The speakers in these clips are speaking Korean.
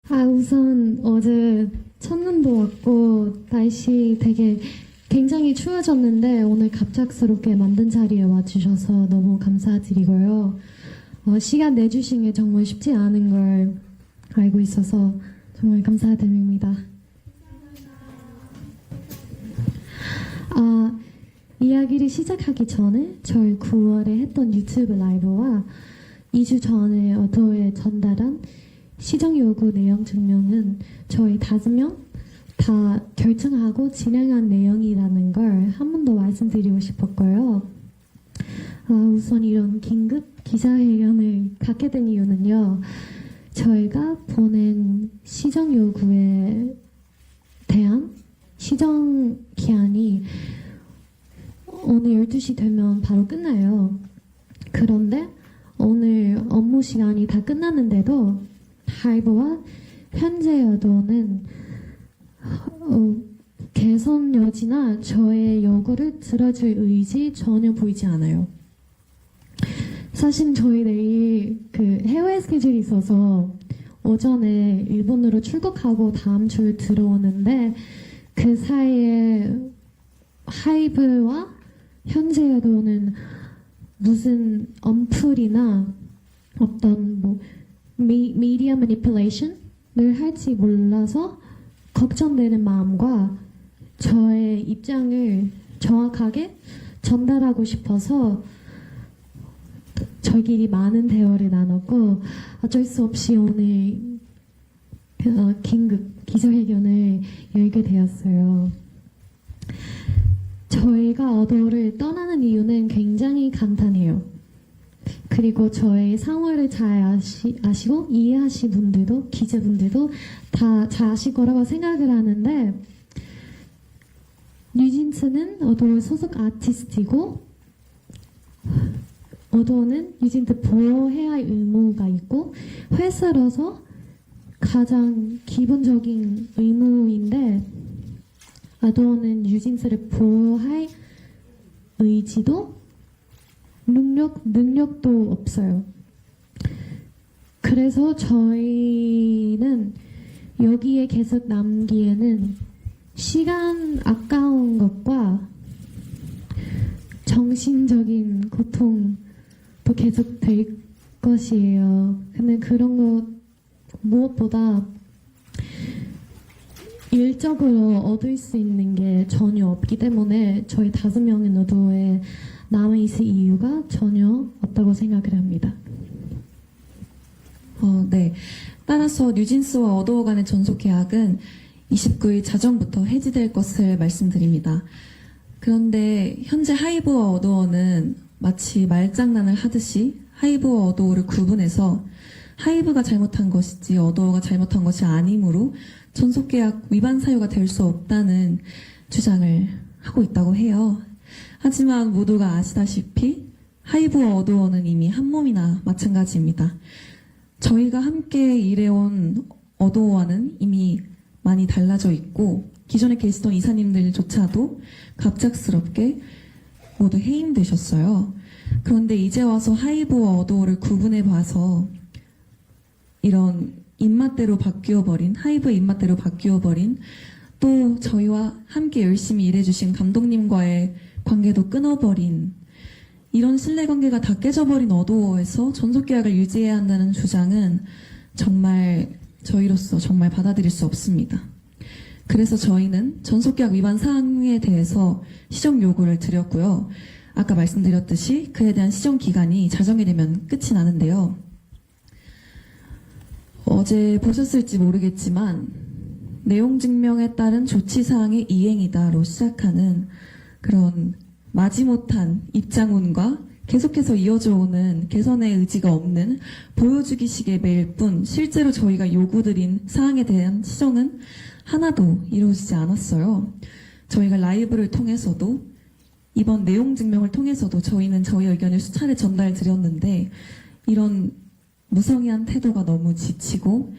우선 어제 첫눈도 왔고 날씨 되게 굉장히 추워졌는데 오늘 갑작스럽게 만든 자리에 와주셔서 너무 감사드리고요. 시간 내주신 게 정말 쉽지 않은 걸 알고 있어서 정말 감사드립니다. 이야기를 시작하기 전에 저희 9월에 했던 유튜브 라이브와 2주 전에 어도에 전달한 시정 요구 내용 증명은 저희 5명 다 결정하고 진행한 내용이라는 걸 한 번 더 말씀드리고 싶었고요. 우선 이런 긴급 기자회견을 갖게 된 이유는요. 저희가 보낸 시정 요구에 대한 시정 기한이 오늘 12시 되면 바로 끝나요. 그런데 오늘 업무 시간이 다 끝났는데도 하이브와 현재 여도는 개선 여지나 저의 요구를 들어줄 의지 전혀 보이지 않아요. 사실 저희 내일 해외 스케줄이 있어서 오전에 일본으로 출국하고 다음 주에 들어오는데 그 사이에 하이브와 현재 여도는 무슨 언플이나 어떤 미디어 매니플레이션을 할지 몰라서 걱정되는 마음과 저의 입장을 정확하게 전달하고 싶어서 저희끼리 많은 대화를 나눴고 어쩔 수 없이 오늘 긴급 기자회견을 열게 되었어요. 저희가 어도를 떠나는 이유는 굉장히 간단해요. 그리고 저의 상황을 잘 아시고 이해하신 분들도 기자분들도 다 잘 아실 거라고 생각을 하는데 뉴진스는 어도 소속 아티스트이고 어도는 뉴진스 보호해야 할 의무가 있고 회사로서 가장 기본적인 의무인데 어도는 뉴진스를 보호할 의지도 능력도 없어요. 그래서 저희는 여기에 계속 남기에는 시간 아까운 것과 정신적인 고통도 계속 될 것이에요. 근데 그런 거 무엇보다 일적으로 얻을 수 있는 게 전혀 없기 때문에 저희 5명의 노도에 남아있을 이유가 전혀 없다고 생각을 합니다. 네. 따라서 뉴진스와 어도어 간의 전속 계약은 29일 자정부터 해지될 것을 말씀드립니다. 그런데 현재 하이브와 어도어는 마치 말장난을 하듯이 하이브와 어도어를 구분해서 하이브가 잘못한 것이지 어도어가 잘못한 것이 아니므로 전속 계약 위반 사유가 될 수 없다는 주장을 하고 있다고 해요. 하지만 모두가 아시다시피 하이브와 어도어는 이미 한 몸이나 마찬가지입니다. 저희가 함께 일해온 어도어와는 이미 많이 달라져 있고 기존에 계시던 이사님들조차도 갑작스럽게 모두 해임되셨어요. 그런데 이제 와서 하이브와 어도어를 구분해봐서 이런 입맛대로 바뀌어버린 하이브의 입맛대로 바뀌어버린 또 저희와 함께 열심히 일해주신 감독님과의 관계도 끊어버린 이런 신뢰관계가 다 깨져버린 어도어에서 전속계약을 유지해야 한다는 주장은 정말 저희로서 정말 받아들일 수 없습니다. 그래서 저희는 전속계약 위반 사항에 대해서 시정 요구를 드렸고요. 아까 말씀드렸듯이 그에 대한 시정 기간이 자정이 되면 끝이 나는데요. 어제 보셨을지 모르겠지만 내용 증명에 따른 조치사항의 이행이다로 시작하는 그런 마지못한 입장문과 계속해서 이어져 오는 개선의 의지가 없는 보여주기식의 메일 뿐 실제로 저희가 요구드린 사항에 대한 시정은 하나도 이루어지지 않았어요. 저희가 라이브를 통해서도 이번 내용 증명을 통해서도 저희는 저희 의견을 수차례 전달드렸는데 이런 무성의한 태도가 너무 지치고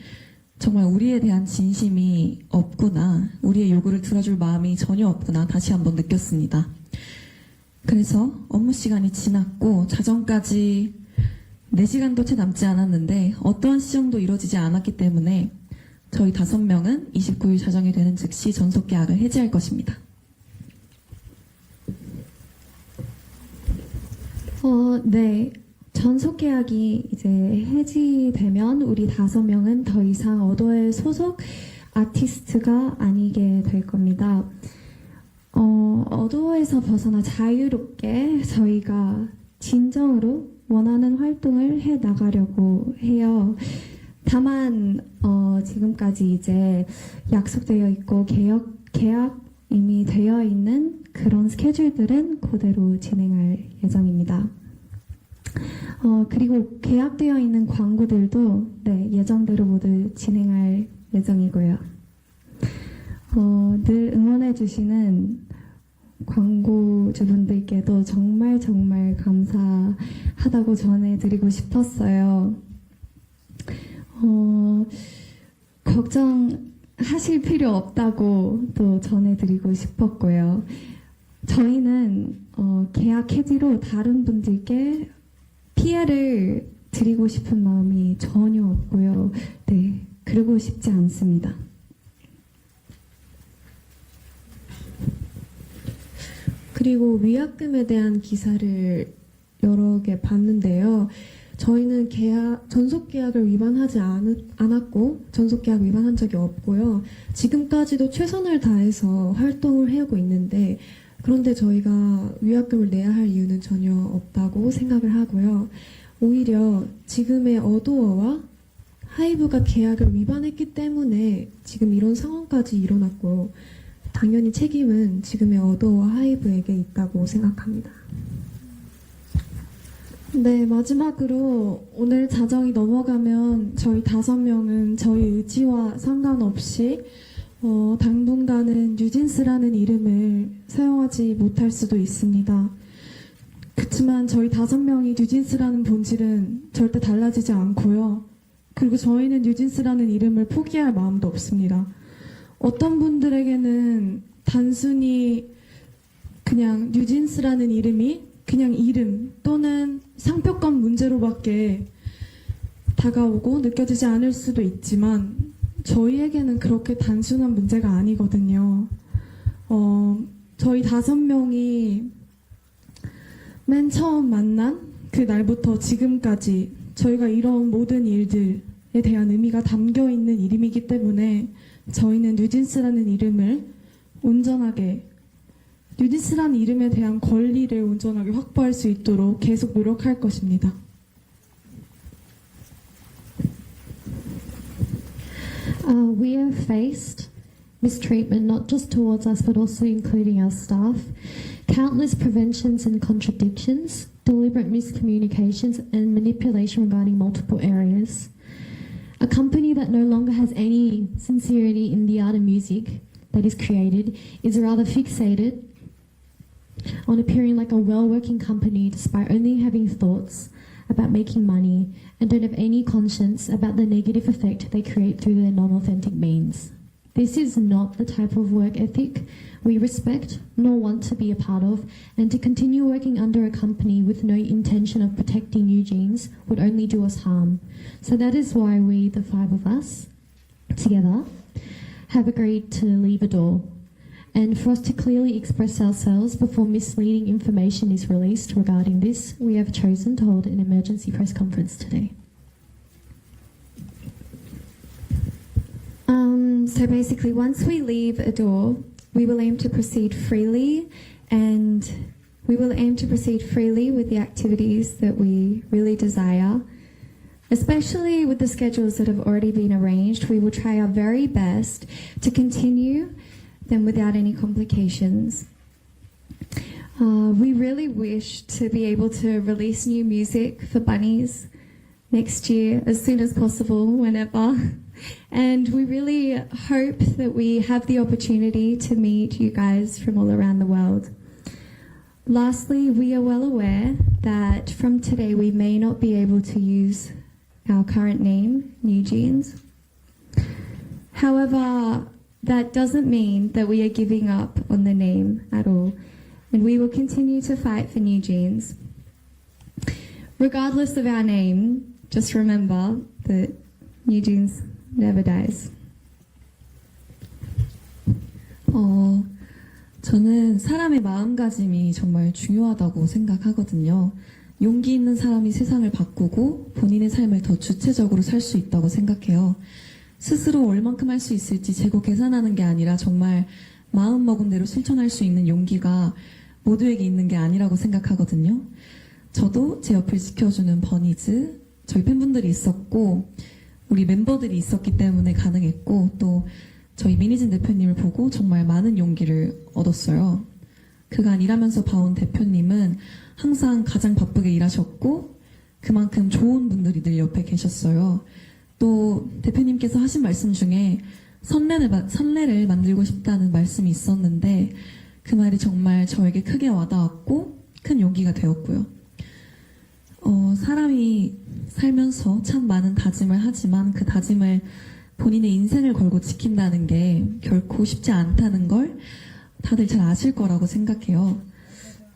정말 우리에 대한 진심이 없구나, 우리의 요구를 들어줄 마음이 전혀 없구나 다시 한번 느꼈습니다. 그래서 업무 시간이 지났고 자정까지 4시간도 채 남지 않았는데 어떠한 시정도 이루어지지 않았기 때문에 저희 5명은 29일 자정이 되는 즉시 전속 계약을 해지할 것입니다. 네. 전속 계약이 이제 해지되면 우리 5명은 더 이상 어도의 소속 아티스트가 아니게 될 겁니다. 어도에서 벗어나 자유롭게 저희가 진정으로 원하는 활동을 해 나가려고 해요. 다만 지금까지 이제 약속되어 있고 계약 이미 되어 있는 그런 스케줄들은 그대로 진행할 예정입니다. 그리고 계약되어 있는 광고들도 네, 예정대로 모두 진행할 예정이고요. 늘 응원해주시는 광고주분들께도 정말 정말 감사하다고 전해드리고 싶었어요. 걱정하실 필요 없다고 또 전해드리고 싶었고요. 저희는 계약 해지로 다른 분들께 피해를 드리고 싶은 마음이 전혀 없고요. 네, 그러고 싶지 않습니다. 그리고 위약금에 대한 기사를 여러 개 봤는데요. 저희는 전속 계약을 위반하지 않았고 전속 계약 위반한 적이 없고요. 지금까지도 최선을 다해서 활동을 해오고 있는데 그런데 저희가 위약금을 내야 할 이유는 전혀 없다고 생각을 하고요. 오히려 지금의 어도어와 하이브가 계약을 위반했기 때문에 지금 이런 상황까지 일어났고 당연히 책임은 지금의 어도어와 하이브에게 있다고 생각합니다. 네, 마지막으로 오늘 자정이 넘어가면 저희 5명은 저희 의지와 상관없이 당분간은 뉴진스라는 이름을 사용하지 못할 수도 있습니다. 그렇지만 저희 5명이 뉴진스라는 본질은 절대 달라지지 않고요. 그리고 저희는 뉴진스라는 이름을 포기할 마음도 없습니다. 어떤 분들에게는 단순히 그냥 뉴진스라는 이름이 그냥 이름 또는 상표권 문제로밖에 다가오고 느껴지지 않을 수도 있지만 저희에게는 그렇게 단순한 문제가 아니거든요. 저희 5명이 맨 처음 만난 그 날부터 지금까지 저희가 이런 모든 일들에 대한 의미가 담겨 있는 이름이기 때문에 저희는 뉴진스라는 이름을 온전하게 뉴진스라는 이름에 대한 권리를 온전하게 확보할 수 있도록 계속 노력할 것입니다. We have faced mistreatment not just towards us but also including our staff, countless preventions and contradictions, deliberate miscommunications and manipulation regarding multiple areas. A company that no longer has any sincerity in the art of music that is created is rather fixated on appearing like a well-working company despite only having thoughts about making money and don't have any conscience about the negative effect they create through their non-authentic means. This is not the type of work ethic we respect nor want to be a part of, and to continue working under a company with no intention of protecting new genes would only do us harm. So that is why we, the 5 of us, together, have agreed to leave Adore, and for us to clearly express ourselves before misleading information is released regarding this, we have chosen to hold an emergency press conference today. So basically, once we leave Adore, we will aim to proceed freely, and we will aim to proceed freely with the activities that we really desire. Especially with the schedules that have already been arranged, we will try our very best to continue them without any complications. We really wish to be able to release new music for Bunnies next year as soon as possible, whenever. And we really hope that we have the opportunity to meet you guys from all around the world. Lastly, we are well aware that from today we may not be able to use our current name, New Jeans. However, that doesn't mean that we are giving up on the name at all, and we will continue to fight for New Jeans. Regardless of our name, just remember that New Jeans never dies. 저는 사람의 마음가짐이 정말 중요하다고 생각하거든요. 용기 있는 사람이 세상을 바꾸고 본인의 삶을 더 주체적으로 살 수 있다고 생각해요. 스스로 얼만큼 할 수 있을지 재고 계산하는 게 아니라 정말 마음 먹은 대로 실천할 수 있는 용기가 모두에게 있는 게 아니라고 생각하거든요. 저도 제 옆을 지켜주는 버니즈, 저희 팬분들이 있었고 우리 멤버들이 있었기 때문에 가능했고 또 저희 미니진 대표님을 보고 정말 많은 용기를 얻었어요. 그간 일하면서 봐온 대표님은 항상 가장 바쁘게 일하셨고 그만큼 좋은 분들이 늘 옆에 계셨어요. 또 대표님께서 하신 말씀 중에 선례를 만들고 싶다는 말씀이 있었는데 그 말이 정말 저에게 크게 와닿았고 큰 용기가 되었고요. 사람이 살면서 참 많은 다짐을 하지만 그 다짐을 본인의 인생을 걸고 지킨다는 게 결코 쉽지 않다는 걸 다들 잘 아실 거라고 생각해요.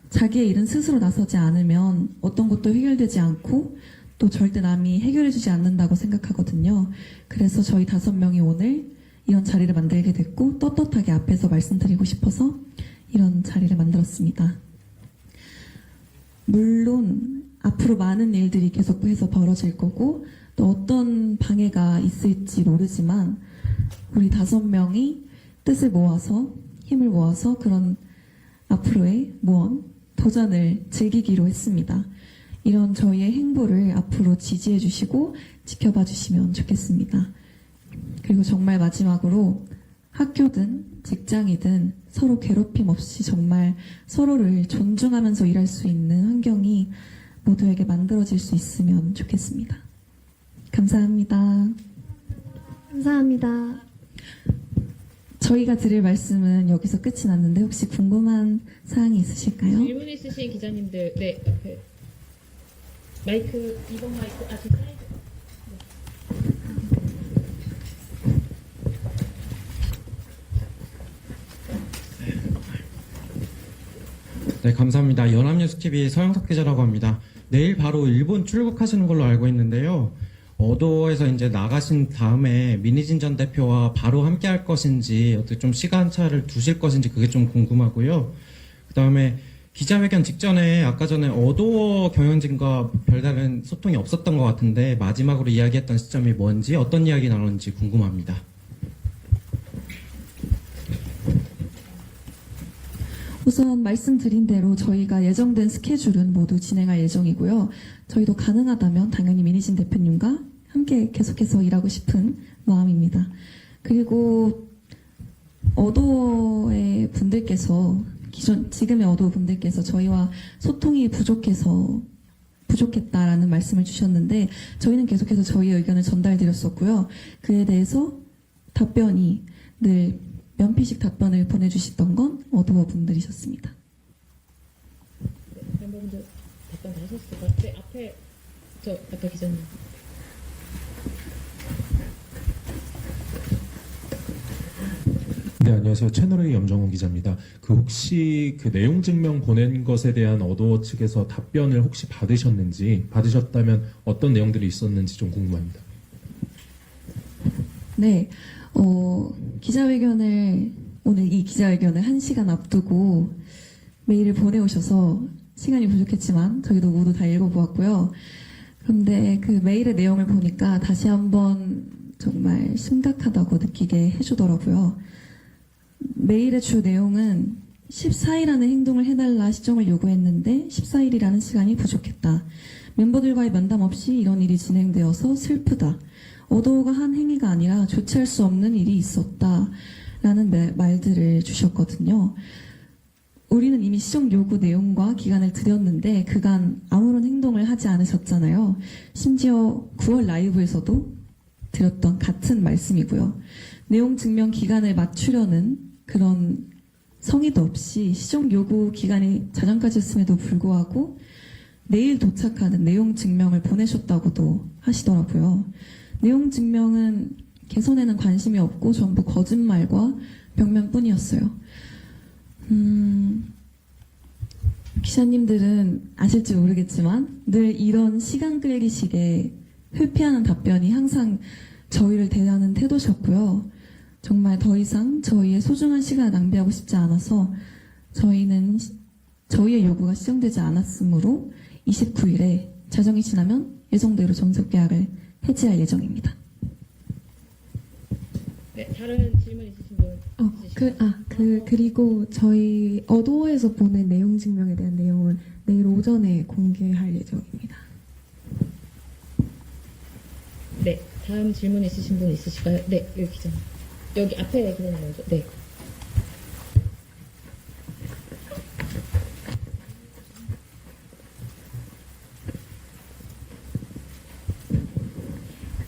자기의 일은 스스로 나서지 않으면 어떤 것도 해결되지 않고 또 절대 남이 해결해주지 않는다고 생각하거든요. 그래서 저희 5명이 오늘 이런 자리를 만들게 됐고 떳떳하게 앞에서 말씀드리고 싶어서 이런 자리를 만들었습니다. 물론 앞으로 많은 일들이 계속해서 벌어질 거고 또 어떤 방해가 있을지 모르지만 우리 5명이 뜻을 모아서 힘을 모아서 그런 앞으로의 무언 도전을 즐기기로 했습니다. 이런 저희의 행보를 앞으로 지지해 주시고 지켜봐 주시면 좋겠습니다. 그리고 정말 마지막으로 학교든 직장이든 서로 괴롭힘 없이 정말 서로를 존중하면서 일할 수 있는 환경이 모두에게 만들어질 수 있으면 좋겠습니다. 감사합니다. 감사합니다. 저희가 드릴 말씀은 여기서 끝이 났는데 혹시 궁금한 사항이 있으실까요? 질문 있으신 기자님들, 네, 옆에 마이크, 2번 마이크, 제 사이드. 네, 감사합니다. 연합뉴스TV 서영석 기자라고 합니다. 내일 바로 일본 출국하시는 걸로 알고 있는데요. 어도에서 이제 나가신 다음에 미니진 전 대표와 바로 함께 할 것인지, 어떻게 좀 시간차를 두실 것인지 그게 좀 궁금하고요. 그 다음에 기자회견 직전에 아까 전에 어도어 경영진과 별다른 소통이 없었던 것 같은데 마지막으로 이야기했던 시점이 뭔지, 어떤 이야기 나눴는지 궁금합니다. 우선 말씀드린 대로 저희가 예정된 스케줄은 모두 진행할 예정이고요. 저희도 가능하다면 당연히 미니진 대표님과 함께 계속해서 일하고 싶은 마음입니다. 그리고 어도어의 분들께서 지금의 어도어 분들께서 저희와 소통이 부족했다라는 말씀을 주셨는데 저희는 계속해서 저희의 의견을 전달드렸었고요. 그에 대해서 답변이 늘 면피식 답변을 보내주셨던 건 어도어 분들이셨습니다. 멤버분들 답변 다 하셨을 것 같아요. 앞에 기자님. 네, 안녕하세요. 채널A 염정훈 기자입니다. 혹시 내용 증명 보낸 것에 대한 어도어 측에서 답변을 혹시 받으셨다면 어떤 내용들이 있었는지 좀 궁금합니다. 네, 오늘 이 기자회견을 1시간 앞두고 메일을 보내오셔서 시간이 부족했지만 저희도 모두 다 읽어보았고요. 그런데 그 메일의 내용을 보니까 다시 한번 정말 심각하다고 느끼게 해주더라고요. 메일의 주 내용은 14일 안에 행동을 해달라 시정을 요구했는데 14일이라는 시간이 부족했다. 멤버들과의 면담 없이 이런 일이 진행되어서 슬프다. 어도어가 한 행위가 아니라 조치할 수 없는 일이 있었다. 라는 말들을 주셨거든요. 우리는 이미 시정 요구 내용과 기간을 드렸는데 그간 아무런 행동을 하지 않으셨잖아요. 심지어 9월 라이브에서도 드렸던 같은 말씀이고요. 내용 증명 기간을 맞추려는 그런 성의도 없이 시정 요구 기간이 자정까지였음에도 불구하고 내일 도착하는 내용 증명을 보내셨다고도 하시더라고요. 내용 증명은 개선에는 관심이 없고 전부 거짓말과 벽면뿐이었어요. 기자님들은 아실지 모르겠지만 늘 이런 시간 끌기식의 회피하는 답변이 항상 저희를 대하는 태도셨고요. 정말 더 이상 저희의 소중한 시간을 낭비하고 싶지 않아서 저희의 요구가 시정되지 않았으므로 29일에 자정이 지나면 예정대로 전속 계약을 해지할 예정입니다. 네, 다른 질문 있으신 분? 그리고 저희 어도어에서 보낸 내용 증명에 대한 내용은 내일 오전에 공개할 예정입니다. 네, 다음 질문 있으신 분 있으실까요? 네, 여기 기자님. 여기 앞에 기자님 먼저. 네.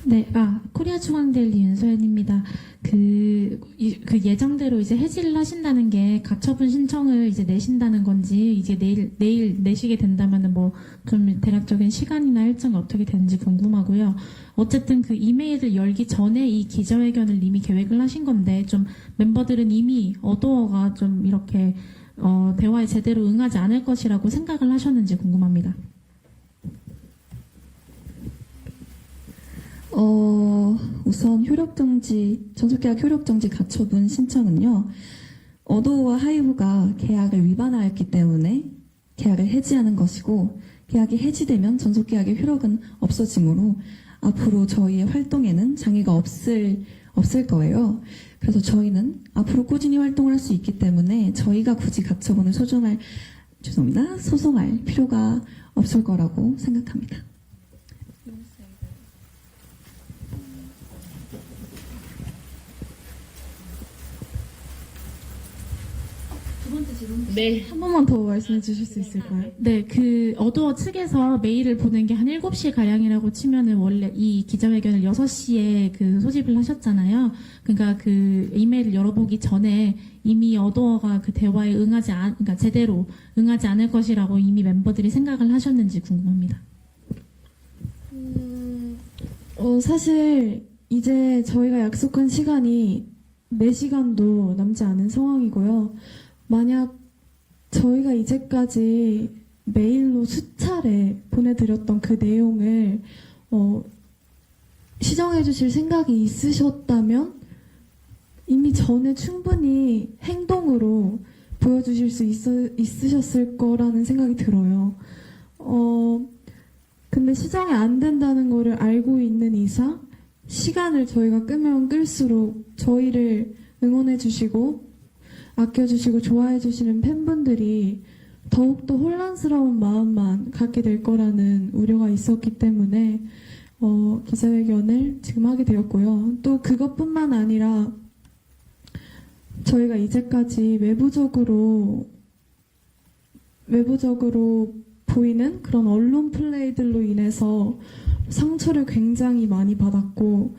네, 코리아 중앙대일리 윤소연입니다. 그 예정대로 이제 해지를 하신다는 게 가처분 신청을 이제 내신다는 건지, 이제 내일 내시게 된다면은 뭐, 좀 대략적인 시간이나 일정이 어떻게 되는지 궁금하고요. 어쨌든 그 이메일을 열기 전에 이 기자회견을 이미 계획을 하신 건데, 좀 멤버들은 이미 어도어가 좀 이렇게, 대화에 제대로 응하지 않을 것이라고 생각을 하셨는지 궁금합니다. 우선 전속계약 효력정지 가처분 신청은요, 어도어와 하이브가 계약을 위반하였기 때문에 계약을 해지하는 것이고, 계약이 해지되면 전속계약의 효력은 없어지므로 앞으로 저희의 활동에는 장애가 없을 거예요. 그래서 저희는 앞으로 꾸준히 활동을 할 수 있기 때문에 저희가 굳이 가처분을 소송할 필요가 없을 거라고 생각합니다. 네. 한 번만 더 말씀해 주실 수 있을까요? 네, 그 어도어 측에서 메일을 보낸 게 한 7시 가량이라고 치면은 원래 이 기자회견을 6시에 그 소집을 하셨잖아요. 그러니까 그 이메일을 열어보기 전에 이미 어도어가 그 대화에 그러니까 제대로 응하지 않을 것이라고 이미 멤버들이 생각을 하셨는지 궁금합니다. 사실 이제 저희가 약속한 시간이 4시간도 남지 않은 상황이고요. 만약 저희가 이제까지 메일로 수차례 보내드렸던 그 내용을 시정해 주실 생각이 있으셨다면 이미 전에 충분히 행동으로 보여주실 수 있으셨을 거라는 생각이 들어요. 근데 시정이 안 된다는 거를 알고 있는 이상 시간을 저희가 끄면 끌수록 저희를 응원해 주시고 아껴주시고 좋아해주시는 팬분들이 더욱더 혼란스러운 마음만 갖게 될 거라는 우려가 있었기 때문에 기자회견을 지금 하게 되었고요. 또 그것뿐만 아니라 저희가 이제까지 외부적으로 보이는 그런 언론 플레이들로 인해서 상처를 굉장히 많이 받았고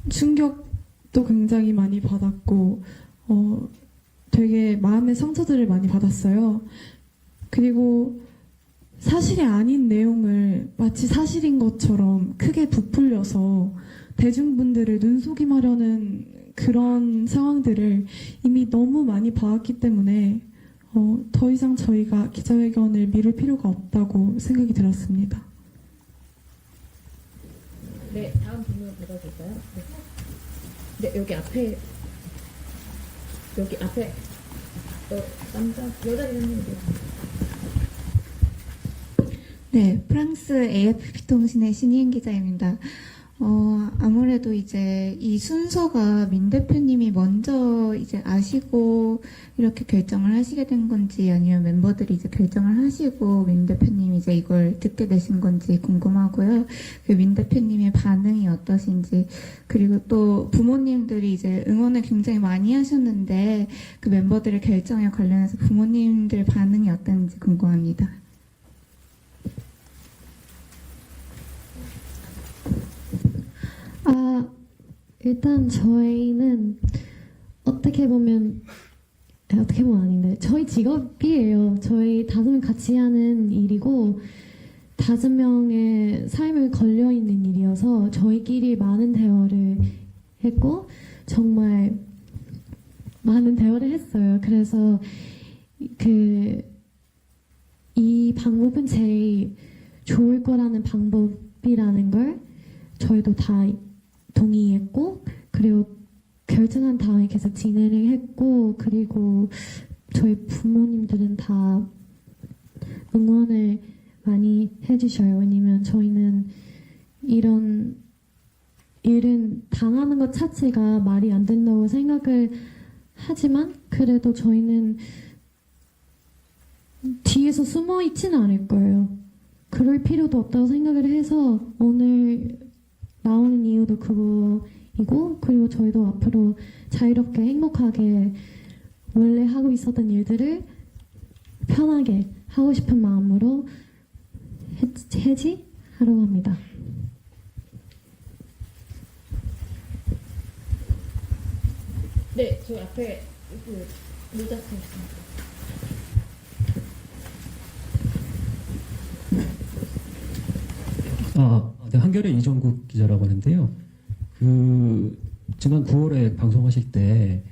충격도 굉장히 많이 받았고 되게 마음의 상처들을 많이 받았어요. 그리고 사실이 아닌 내용을 마치 사실인 것처럼 크게 부풀려서 대중분들을 눈속임하려는 그런 상황들을 이미 너무 많이 봐왔기 때문에 더 이상 저희가 기자회견을 미룰 필요가 없다고 생각이 들었습니다. 네, 다음 질문 받아볼까요? 네, 여기 앞에 여자 기자님. 네, 프랑스 AFP 통신의 신희은 기자입니다. 아무래도 이제 이 순서가 민 대표님이 먼저 이제 아시고 이렇게 결정을 하시게 된 건지 아니면 멤버들이 이제 결정을 하시고 민 대표님이 이제 이걸 듣게 되신 건지 궁금하고요. 그 민 대표님의 반응이 어떠신지, 그리고 또 부모님들이 이제 응원을 굉장히 많이 하셨는데 그 멤버들의 결정에 관련해서 부모님들 반응이 어떤지 궁금합니다. 일단 저희는 어떻게 보면 아닌데 저희 직업이에요. 저희 5명 같이 하는 일이고 5명의 삶을 걸려있는 일이어서 저희끼리 많은 대화를 했고 정말 많은 대화를 했어요. 그래서 이 방법은 제일 좋을 거라는 방법이라는 걸 저희도 다 동의했고, 그리고 결정한 다음에 계속 진행을 했고, 그리고 저희 부모님들은 다 응원을 많이 해주셔요. 왜냐면 저희는 이런 일은 당하는 것 자체가 말이 안 된다고 생각을 하지만, 그래도 저희는 뒤에서 숨어 있지는 않을 거예요. 그럴 필요도 없다고 생각을 해서 오늘 나오는 이유도 그거이고, 그리고 저희도 앞으로 자유롭게 행복하게 원래 하고 있었던 일들을 편하게 하고 싶은 마음으로 해지하려고 합니다. 네, 저 앞에 그 모자 있습니다. 네, 한겨레 이정국 기자라고 하는데요. 지난 9월에 방송하실 때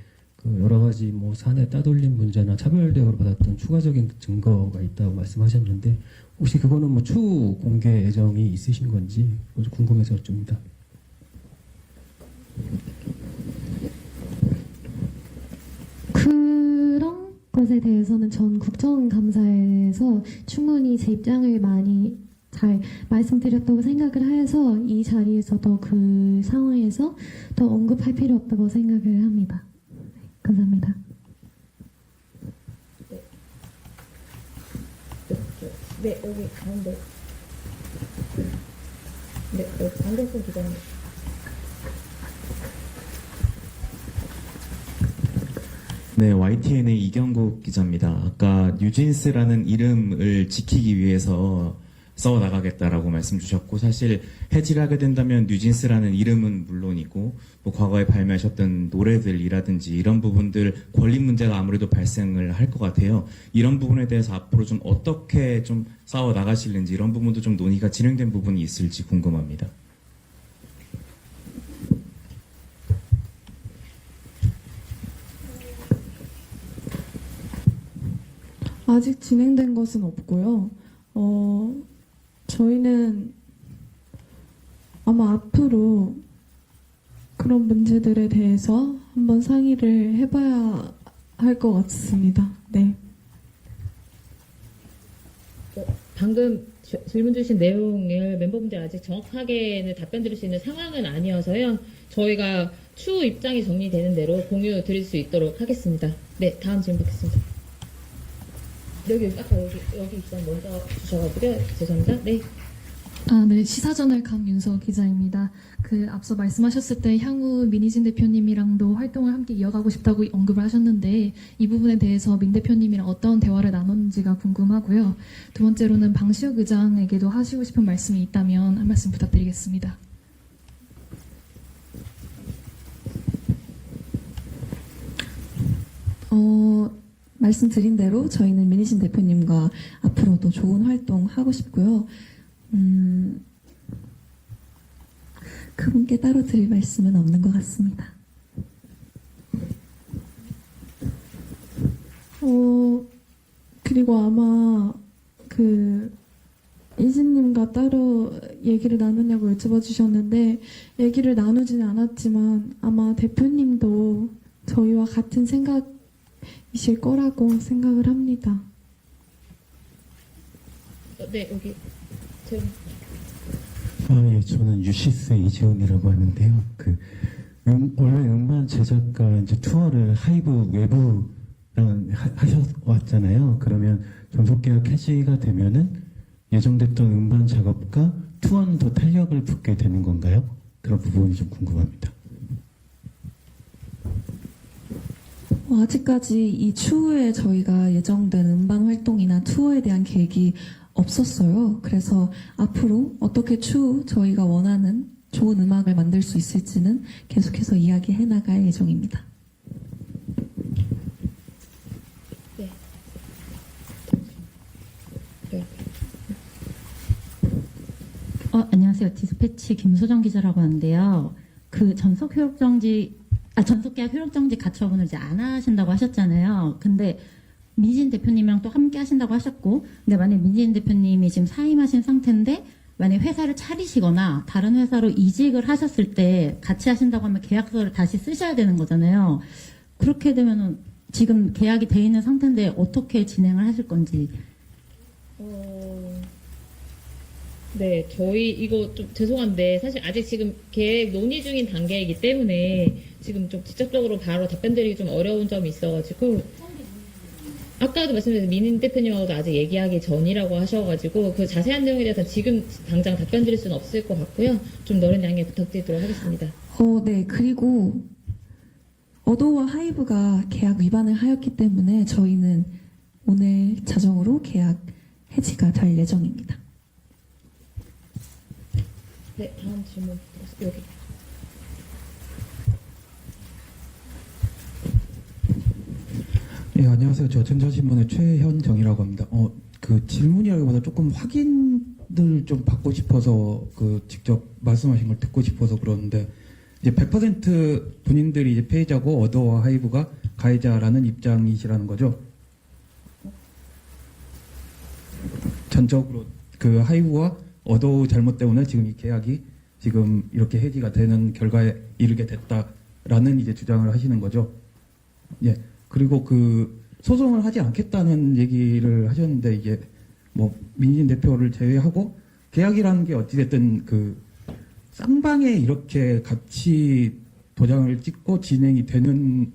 여러 가지 뭐 사내 따돌림 문제나 차별 대우를 받았던 추가적인 증거가 있다고 말씀하셨는데, 혹시 그거는 뭐 추후 공개 예정이 있으신 건지 좀 궁금해서 여쭙니다. 그런 것에 대해서는 전 국정감사에서 충분히 제 입장을 많이 잘 말씀드렸다고 생각을 해서 이 자리에서도 그 상황에서 더 언급할 필요 없다고 생각을 합니다. 감사합니다. 네, 여기 가운데. 네, 여기 강경수 기자님. 네, YTN의 이경국 기자입니다. 아까 뉴진스라는 이름을 지키기 위해서 싸워 나가겠다라고 말씀 주셨고, 사실 해지를 하게 된다면 뉴진스라는 이름은 물론이고 뭐 과거에 발매하셨던 노래들이라든지 이런 부분들 권리 문제가 아무래도 발생을 할 것 같아요. 이런 부분에 대해서 앞으로 좀 어떻게 좀 싸워 나가실는지, 이런 부분도 좀 논의가 진행된 부분이 있을지 궁금합니다. 아직 진행된 것은 없고요. 저희는 아마 앞으로 그런 문제들에 대해서 한번 상의를 해봐야 할 것 같습니다. 네. 방금 질문 주신 내용을 멤버분들 아직 정확하게는 답변 드릴 수 있는 상황은 아니어서요. 저희가 추후 입장이 정리되는 대로 공유 드릴 수 있도록 하겠습니다. 네, 다음 질문 받겠습니다. 여기 아까 여기 입장 먼저 주셔가지고요. 죄송합니다. 네. 네, 시사저널 강윤서 기자입니다. 앞서 말씀하셨을 때 향후 민희진 대표님이랑도 활동을 함께 이어가고 싶다고 언급을 하셨는데, 이 부분에 대해서 민 대표님이랑 어떤 대화를 나눴는지가 궁금하고요. 두 번째로는 방시혁 의장에게도 하시고 싶은 말씀이 있다면 한 말씀 부탁드리겠습니다. 말씀드린 대로 저희는 민희진 대표님과 앞으로도 좋은 활동 하고 싶고요. 그분께 따로 드릴 말씀은 없는 것 같습니다. 그리고 아마 이진님과 따로 얘기를 나누냐고 여쭤봐 주셨는데, 얘기를 나누지는 않았지만 아마 대표님도 저희와 같은 생각이실 거라고 생각을 합니다. 네, 여기 예, 저는 유시스의 이재훈이라고 하는데요. 원래 음반 제작과 이제 투어를 하이브 외부랑 하셔왔잖아요. 그러면 전속계약 해지가 되면은 예정됐던 음반 작업과 투어는 더 탄력을 붙게 되는 건가요? 그런 부분이 좀 궁금합니다. 아직까지 이 추후에 저희가 예정된 음반 활동이나 투어에 대한 계획이 없었어요. 그래서 앞으로 어떻게 추후 저희가 원하는 좋은 음악을 만들 수 있을지는 계속해서 이야기해 나갈 예정입니다. 네. 안녕하세요. 디스패치 김소정 기자라고 하는데요. 전속 계약 효력 정지 가처분을 이제 안 하신다고 하셨잖아요. 근데 민희진 대표님이랑 또 함께 하신다고 하셨고, 근데 만약 민희진 대표님이 지금 사임하신 상태인데 만약 회사를 차리시거나 다른 회사로 이직을 하셨을 때 같이 하신다고 하면 계약서를 다시 쓰셔야 되는 거잖아요. 그렇게 되면은 지금 계약이 돼 있는 상태인데 어떻게 진행을 하실 건지. 네, 저희 이거 좀 죄송한데 사실 아직 지금 계획 논의 중인 단계이기 때문에 지금 좀 직접적으로 바로 답변드리기 좀 어려운 점이 있어가지고 아까도 말씀드린 민인 대표님하고도 아직 얘기하기 전이라고 하셔가지고 그 자세한 내용에 대해서 지금 당장 답변드릴 수는 없을 것 같고요. 좀 너른 양해 부탁드리도록 하겠습니다. 네. 그리고 어도와 하이브가 계약 위반을 하였기 때문에 저희는 오늘 자정으로 계약 해지가 될 예정입니다. 네, 다음 질문 여기. 네, 안녕하세요. 저 전자신문의 최현정이라고 합니다. 그 질문이라기보다 조금 확인을 좀 받고 싶어서 직접 말씀하신 걸 듣고 싶어서 그러는데 이제 100% 본인들이 이제 피해자고 어도와 하이브가 가해자라는 입장이시라는 거죠. 전적으로 그 하이브와 어도 잘못 때문에 지금 이 계약이 지금 이렇게 해지가 되는 결과에 이르게 됐다라는 이제 주장을 하시는 거죠. 예. 그리고 그 소송을 하지 않겠다는 얘기를 하셨는데 이게 뭐 민진 대표를 제외하고 계약이라는 게 어찌됐든 그 쌍방에 이렇게 같이 도장을 찍고 진행이 되는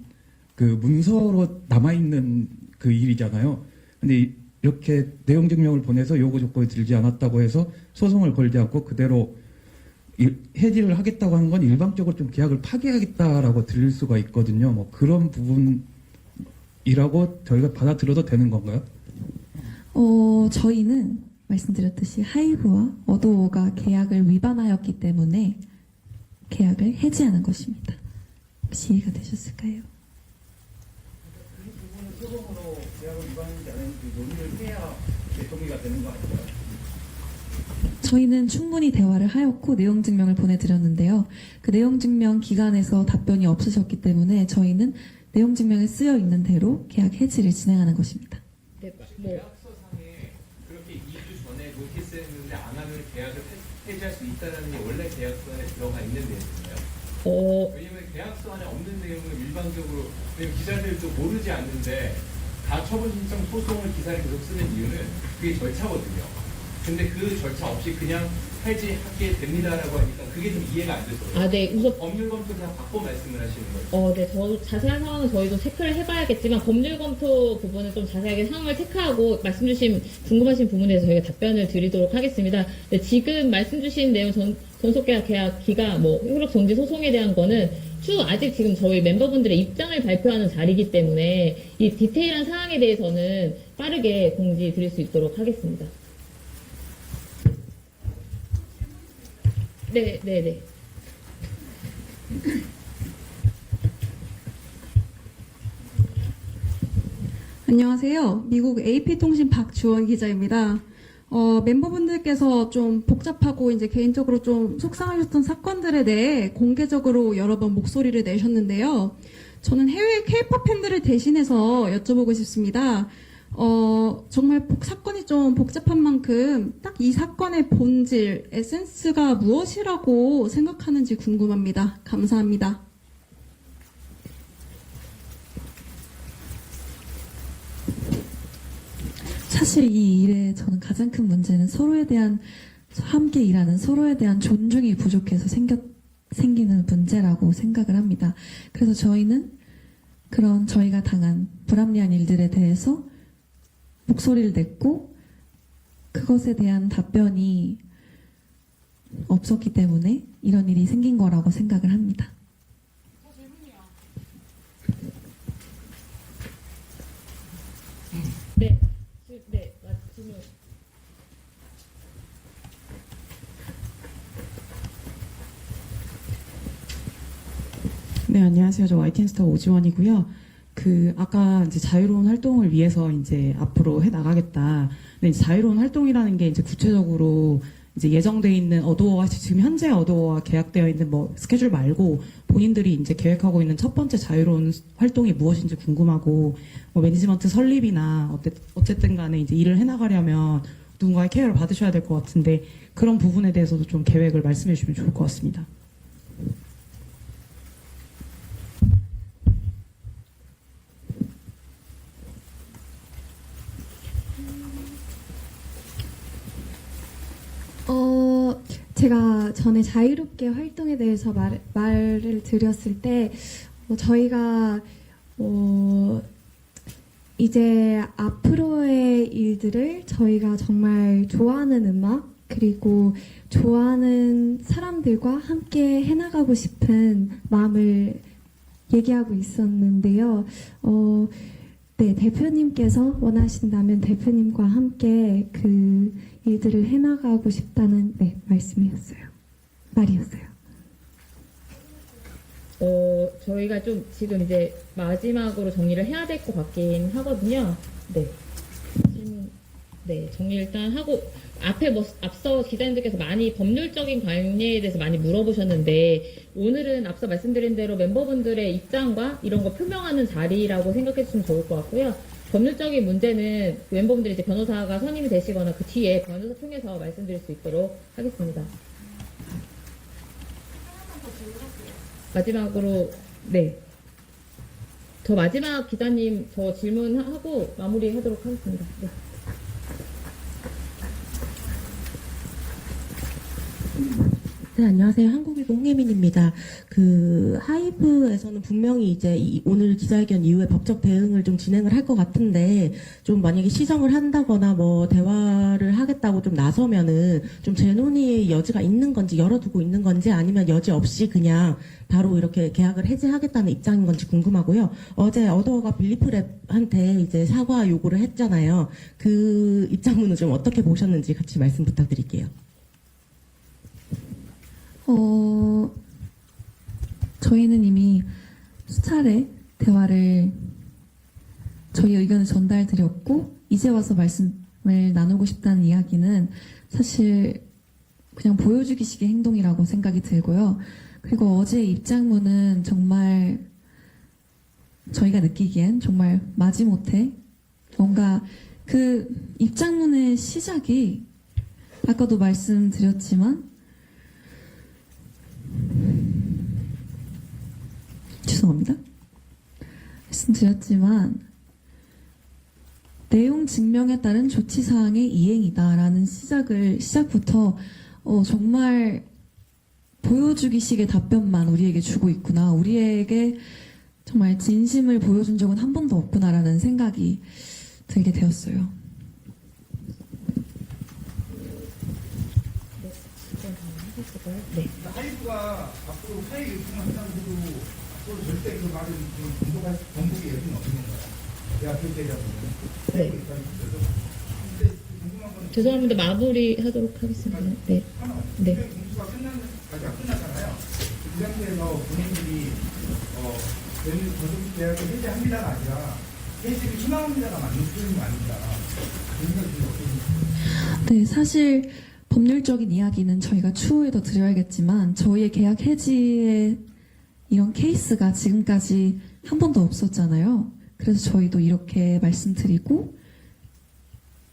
그 문서로 남아있는 그 일이잖아요. 근데 이렇게 내용 증명을 보내서 요구 조건이 들지 않았다고 해서 소송을 걸지 않고 그대로 해지를 하겠다고 하는 건 일방적으로 좀 계약을 파기하겠다라고 들릴 수가 있거든요. 뭐 그런 부분이라고 저희가 받아들여도 되는 건가요? 저희는 말씀드렸듯이 하이브와 어도가 계약을 위반하였기 때문에 계약을 해지하는 것입니다. 혹시 이해가 되셨을까요? 그 부분은 소송으로 계약을 위반인지 아닌지 논의를 해야 동의가 되는 거 아닌가요? 저희는 충분히 대화를 하였고 내용 증명을 보내드렸는데요. 그 내용 증명 기간에서 답변이 없으셨기 때문에 저희는 내용 증명에 쓰여 있는 대로 계약 해지를 진행하는 것입니다. 네, 계약서상에 그렇게 2주 전에 노티스했는데 안 하면 계약을 해지할 수 있다는 게 원래 계약서에 들어가 있는 내용인가요? 왜냐면 계약서 안에 없는 내용을 일방적으로 기자들도 모르지 않는데 가처분 신청 소송을 기사를 계속 쓰는 이유는 그게 절차거든요. 근데 그 절차 없이 그냥 해지하게 됩니다라고 하니까 그게 좀 이해가 안 돼서. 네, 우선 법률 검토 그냥 받고 말씀을 하시는 거죠. 네, 저 자세한 상황은 저희도 체크를 해봐야겠지만 법률 검토 부분은 좀 자세하게 상황을 체크하고 말씀 주신 궁금하신 부분에 대해서 저희가 답변을 드리도록 하겠습니다. 네, 지금 말씀 주신 내용 전속계약 기가 뭐 효력 정지 소송에 대한 거는 추후 아직 지금 저희 멤버분들의 입장을 발표하는 자리이기 때문에 이 디테일한 사항에 대해서는 빠르게 공지 드릴 수 있도록 하겠습니다. 네. 안녕하세요. 미국 AP통신 박주원 기자입니다. 멤버분들께서 좀 복잡하고 이제 개인적으로 좀 속상하셨던 사건들에 대해 공개적으로 여러 번 목소리를 내셨는데요. 저는 해외 K-pop 팬들을 대신해서 여쭤보고 싶습니다. 정말 사건이 좀 복잡한 만큼 딱 이 사건의 본질, 에센스가 무엇이라고 생각하는지 궁금합니다. 감사합니다. 사실 이 일에 저는 가장 큰 문제는 서로에 대한 함께 일하는 서로에 대한 존중이 부족해서 생기는 문제라고 생각을 합니다. 그래서 저희는 그런 저희가 당한 불합리한 일들에 대해서 목소리를 냈고 그것에 대한 답변이 없었기 때문에 이런 일이 생긴 거라고 생각을 합니다. 질문. 네, 안녕하세요. 저 YTN스타 오지원이고요. 아까 이제 자유로운 활동을 위해서 이제 앞으로 해 나가겠다. 근데 자유로운 활동이라는 게 이제 구체적으로 이제 예정돼 있는 어도어와 지금 현재 어도어와 계약되어 있는 뭐 스케줄 말고 본인들이 이제 계획하고 있는 첫 번째 자유로운 활동이 무엇인지 궁금하고 뭐 매니지먼트 설립이나 어쨌든 간에 이제 일을 해 나가려면 누군가의 케어를 받으셔야 될 것 같은데 그런 부분에 대해서도 좀 계획을 말씀해 주시면 좋을 것 같습니다. 제가 전에 자유롭게 활동에 대해서 말을 드렸을 때, 저희가, 이제 앞으로의 일들을 저희가 정말 좋아하는 음악, 그리고 좋아하는 사람들과 함께 해나가고 싶은 마음을 얘기하고 있었는데요. 네, 대표님께서 원하신다면 대표님과 함께 그 일들을 해나가고 싶다는 말이었어요. 저희가 좀 지금 이제 마지막으로 정리를 해야 될 것 같긴 하거든요. 네. 질문, 네, 정리 일단 하고, 앞서 기자님들께서 많이 법률적인 관계에 대해서 많이 물어보셨는데, 오늘은 앞서 말씀드린 대로 멤버분들의 입장과 이런 거 표명하는 자리라고 생각해 주시면 좋을 것 같고요. 법률적인 문제는 멤버분들이 이제 변호사가 선임이 되시거나 그 뒤에 변호사 통해서 말씀드릴 수 있도록 하겠습니다. 마지막으로, 네. 저 마지막 기자님 저 질문하고 마무리하도록 하겠습니다. 네. 네, 안녕하세요. 한국일보 홍예민입니다. 그 하이브에서는 분명히 이제 오늘 기자회견 이후에 법적 대응을 좀 진행을 할 것 같은데, 좀 만약에 시정을 한다거나 뭐 대화를 하겠다고 좀 나서면은 좀 재논의의 여지가 있는 건지, 열어두고 있는 건지, 아니면 여지 없이 그냥 바로 이렇게 계약을 해지하겠다는 입장인 건지 궁금하고요. 어제 어도어가 빌리프랩한테 이제 사과 요구를 했잖아요. 그 입장문은 좀 어떻게 보셨는지 같이 말씀 부탁드릴게요. 저희는 이미 수차례 대화를 저희 의견을 전달드렸고 이제 와서 말씀을 나누고 싶다는 이야기는 사실 그냥 보여주기식의 행동이라고 생각이 들고요. 그리고 어제 입장문은 정말 저희가 느끼기엔 정말 마지못해 뭔가 그 입장문의 시작이 아까도 말씀드렸지만 죄송합니다. 말씀드렸지만 내용 증명에 따른 조치사항의 이행이다라는 시작부터 정말 보여주기식의 답변만 우리에게 주고 있구나. 우리에게 정말 진심을 보여준 적은 한 번도 없구나라는 생각이 들게 되었어요. 네. 하이브가 앞으로 사회 요청한다고도 앞으로 절대 그 말을 공격할 전국의 여지는 없는 거야. 대학 교육대리하고는. 네. 죄송합니다. 마무리하도록 하겠습니다. 네. 네. 공수가 끝났잖아요. 그 상태에서 본인들이 전속 계약을 해지합니다가 아니라 해지를 희망합니다가 맞는 표현이 아닙니다. 네, 사실 법률적인 이야기는 저희가 추후에 더 드려야겠지만 저희의 계약 해지의 이런 케이스가 지금까지 한 번도 없었잖아요. 그래서 저희도 이렇게 말씀드리고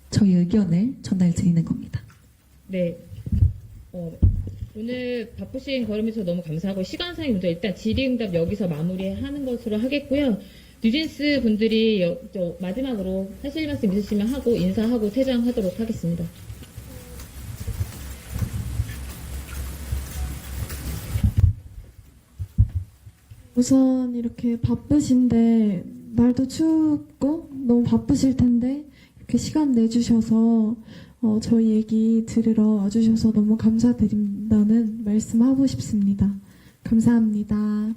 저희 의견을 전달드리는 겁니다. 네. 오늘 바쁘신 걸음에서 너무 감사하고 시간상의 문제 일단 질의응답 여기서 마무리하는 것으로 하겠고요. 뉴진스 분들이 마지막으로 하실 말씀 있으시면 하고 인사하고 퇴장하도록 하겠습니다. 우선 이렇게 바쁘신데 날도 춥고 너무 바쁘실 텐데 이렇게 시간 내주셔서 저희 얘기 들으러 와주셔서 너무 감사드린다는 말씀하고 싶습니다. 감사합니다.